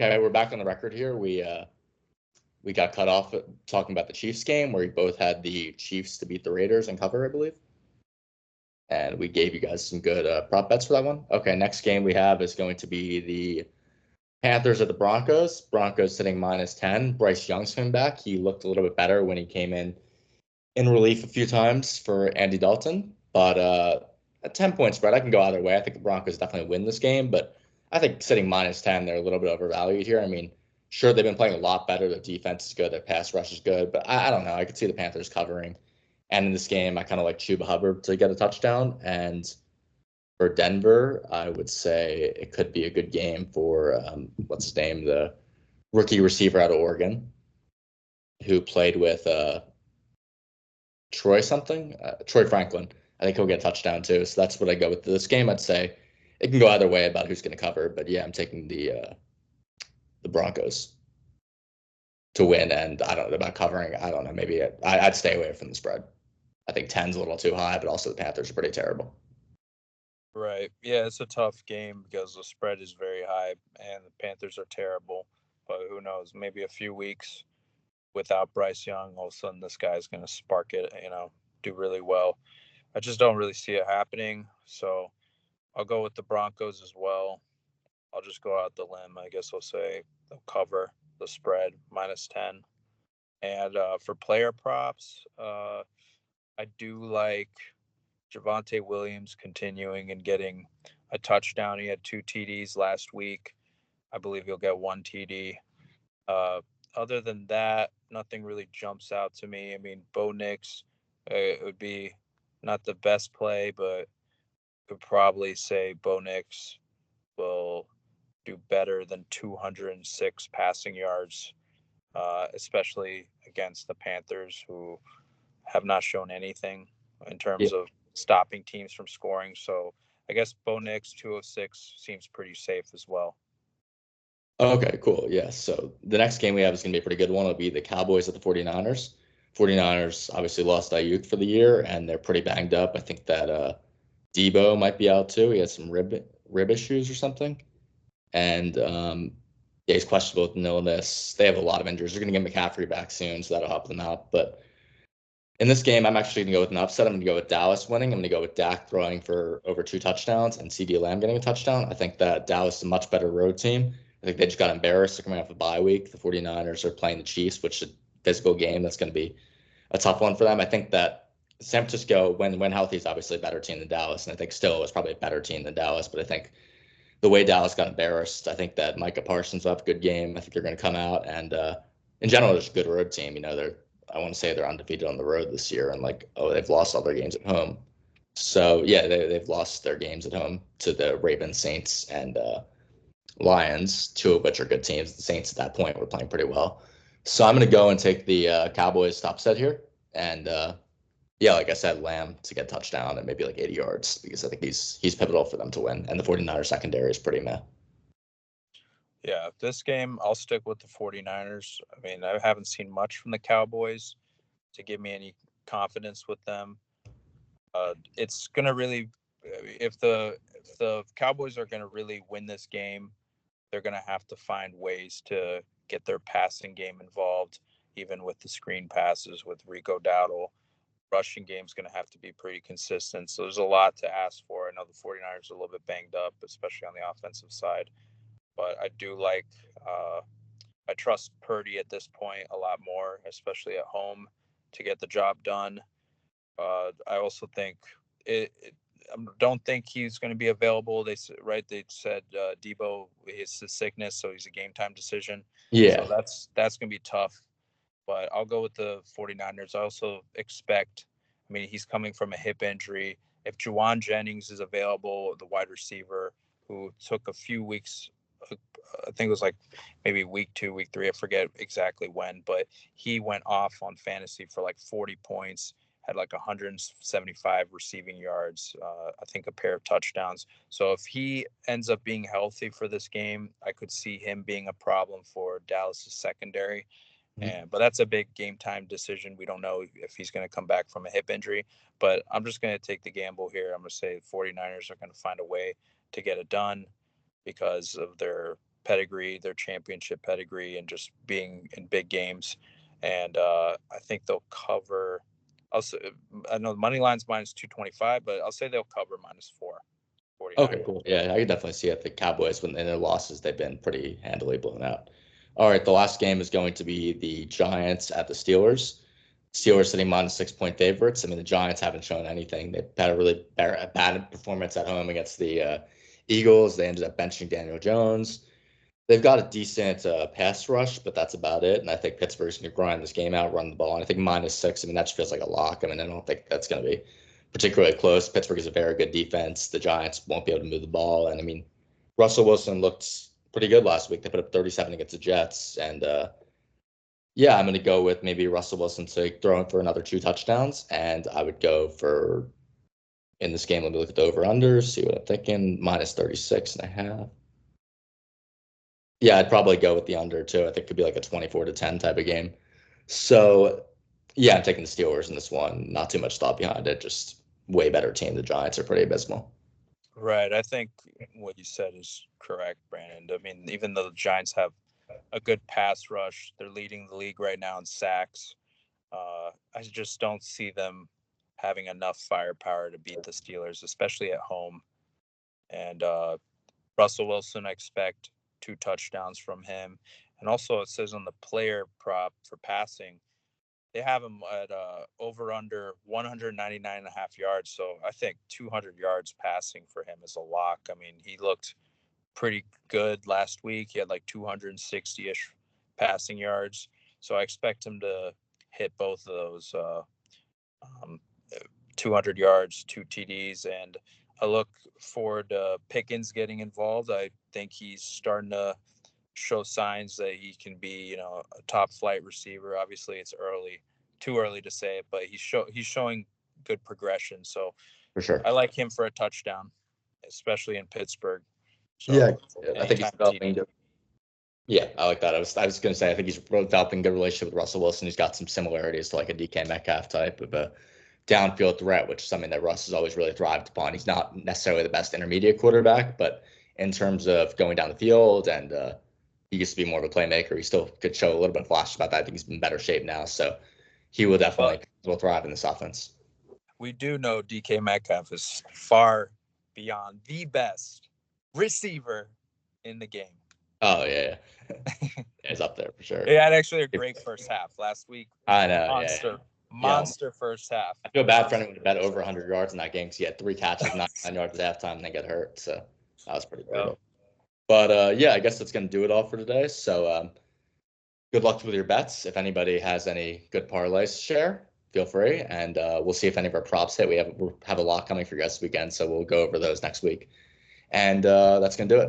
Okay, we're back on the record here. We got cut off talking about the Chiefs game where we both had the Chiefs to beat the Raiders and cover, I believe. And we gave you guys some good prop bets for that one. Okay, next game we have is going to be the Panthers at the Broncos. Broncos sitting -10. Bryce Young's coming back. He looked a little bit better when he came in relief a few times for Andy Dalton. But a 10-point spread, I can go either way. I think the Broncos definitely win this game, but I think sitting -10, they're a little bit overvalued here. I mean, sure, they've been playing a lot better. Their defense is good. Their pass rush is good, but I don't know. I could see the Panthers covering. And in this game, I kind of like Chuba Hubbard to get a touchdown. And for Denver, I would say it could be a good game for what's his name, the rookie receiver out of Oregon, who played with Troy Franklin. I think he'll get a touchdown too. So that's what I go with this game. I'd say it can go either way about who's going to cover, but yeah, I'm taking the Broncos to win. And I don't know about covering. I don't know. Maybe I'd stay away from the spread. I think 10's a little too high, but also the Panthers are pretty terrible. Right. Yeah, it's a tough game because the spread is very high and the Panthers are terrible. But who knows? Maybe a few weeks without Bryce Young, all of a sudden this guy's going to spark it, do really well. I just don't really see it happening. So I'll go with the Broncos as well. I'll just go out the limb. I guess I'll say they'll cover the spread -10. And for player props, I do like Javonte Williams continuing and getting a touchdown. He had 2 TDs last week. I believe he'll get 1 TD. Uh, Other than that, nothing really jumps out to me. I mean, Bo Nix, it would be not the best play, but could probably say Bo Nix will do better than 206 passing yards, especially against the Panthers, who have not shown anything in Yeah. terms of stopping teams from scoring. So I guess Bo Nix 206 seems pretty safe as well. Okay, cool. Yeah. So the next game we have is going to be a pretty good one. It'll be the Cowboys at the 49ers. 49ers obviously lost Ayuk for the year, and they're pretty banged up. I think that Debo might be out too. He has some rib issues or something. And yeah, he's questionable with an illness. They have a lot of injuries. They're going to get McCaffrey back soon, so that'll help them out. But in this game, I'm actually going to go with an upset. I'm going to go with Dallas winning. I'm going to go with Dak throwing for over 2 touchdowns and CD Lamb getting a touchdown. I think that Dallas is a much better road team. I think they just got embarrassed. They're coming off a bye week. The 49ers are playing the Chiefs, which is a physical game. That's going to be a tough one for them. I think that San Francisco, when healthy, is obviously a better team than Dallas. And I think still is probably a better team than Dallas. But I think the way Dallas got embarrassed, I think that Micah Parsons will have a good game. I think they're going to come out and in general, it's a good road team. I want to say they're undefeated on the road this year, and they've lost all their games at home. So yeah, they've lost their games at home to the Ravens, Saints, and Lions, two of which are good teams. The Saints at that point were playing pretty well. So I'm going to go and take the Cowboys top set here, and yeah, like I said, Lamb to get touchdown and maybe like 80 yards because I think he's pivotal for them to win. And the 49ers secondary is pretty meh. Yeah, this game, I'll stick with the 49ers. I mean, I haven't seen much from the Cowboys to give me any confidence with them. It's going to really, if the Cowboys are going to really win this game, they're going to have to find ways to get their passing game involved, even with the screen passes with Rico Dowdle. Rushing game's going to have to be pretty consistent. So there's a lot to ask for. I know the 49ers are a little bit banged up, especially on the offensive side. But I do like, I trust Purdy at this point a lot more, especially at home, to get the job done. I also think I don't think he's going to be available. They said Debo is the sickness, so he's a game time decision. So Yeah. that's going to be tough. But I'll go with the 49ers. I also expect, I mean, he's coming from a hip injury. If Juwan Jennings is available, the wide receiver who took a few weeks, I think it was like maybe week 2, week 3, I forget exactly when, but he went off on fantasy for like 40 points, had like 175 receiving yards, I think a pair of touchdowns. So if he ends up being healthy for this game, I could see him being a problem for Dallas's secondary. But that's a big game time decision. We don't know if he's going to come back from a hip injury, but I'm just going to take the gamble here. I'm going to say the 49ers are going to find a way to get it done because of their pedigree, their championship pedigree, and just being in big games. And I think they'll cover. I know the money line's -225, but I'll say they'll cover -4. 49. Okay, cool. Yeah, I could definitely see it. The Cowboys, when in their losses, they've been pretty handily blown out. All right, the last game is going to be the Giants at the Steelers. Steelers sitting -6-point favorites. I mean, the Giants haven't shown anything. They've had a really bad performance at home against the Eagles. They ended up benching Daniel Jones. They've got a decent pass rush, but that's about it. And I think Pittsburgh's going to grind this game out, run the ball. And I think -6, I mean, that just feels like a lock. I mean, I don't think that's going to be particularly close. Pittsburgh is a very good defense. The Giants won't be able to move the ball. And I mean, Russell Wilson looked pretty good last week. They put up 37 against the Jets. And yeah, I'm going to go with maybe Russell Wilson to throw in for another 2 touchdowns. And I would go for, in this game, let me look at the over-under, see what I'm thinking, -36.5. Yeah, I'd probably go with the under too. I think it could be like a 24-10 type of game. So yeah, I'm taking the Steelers in this one. Not too much thought behind it. Just way better team. The Giants are pretty abysmal. Right. I think what you said is correct, Brandon. I mean, even though the Giants have a good pass rush, they're leading the league right now in sacks. I just don't see them having enough firepower to beat the Steelers, especially at home. And Russell Wilson, I expect 2 touchdowns from him. And also, it says on the player prop for passing, they have him at over under 199.5 yards. So I think 200 yards passing for him is a lock. I mean, he looked pretty good last week. He had like 260-ish passing yards. So I expect him to hit both of those 200 yards, 2 TDs. And I look forward to Pickens getting involved. I think he's starting to show signs that he can be, a top flight receiver. Obviously, it's too early to say it, but he's showing good progression. So For sure. I like him for a touchdown, especially in Pittsburgh. So Yeah, I think he's developing. TD. Yeah, I like that. I was going to say I think he's developing a good relationship with Russell Wilson. He's got some similarities to like a DK Metcalf type of a downfield threat, which is something that Russ has always really thrived upon. He's not necessarily the best intermediate quarterback, but in terms of going down the field and he used to be more of a playmaker. He still could show a little bit of flash about that. I think he's in better shape now, so he will definitely thrive in this offense. We do know DK Metcalf is far beyond the best receiver in the game. Oh yeah. He's up there for sure. He had actually a great first half last week. I know. Monster first half. I feel bad for anyone who bet over 100 yards in that game because he had 3 catches, 99 yards at halftime, and then got hurt. So that was pretty brutal. But yeah, I guess that's going to do it all for today. So good luck with your bets. If anybody has any good parlays to share, feel free. And we'll see if any of our props hit. We'll have a lot coming for you guys this weekend, so we'll go over those next week. And that's going to do it.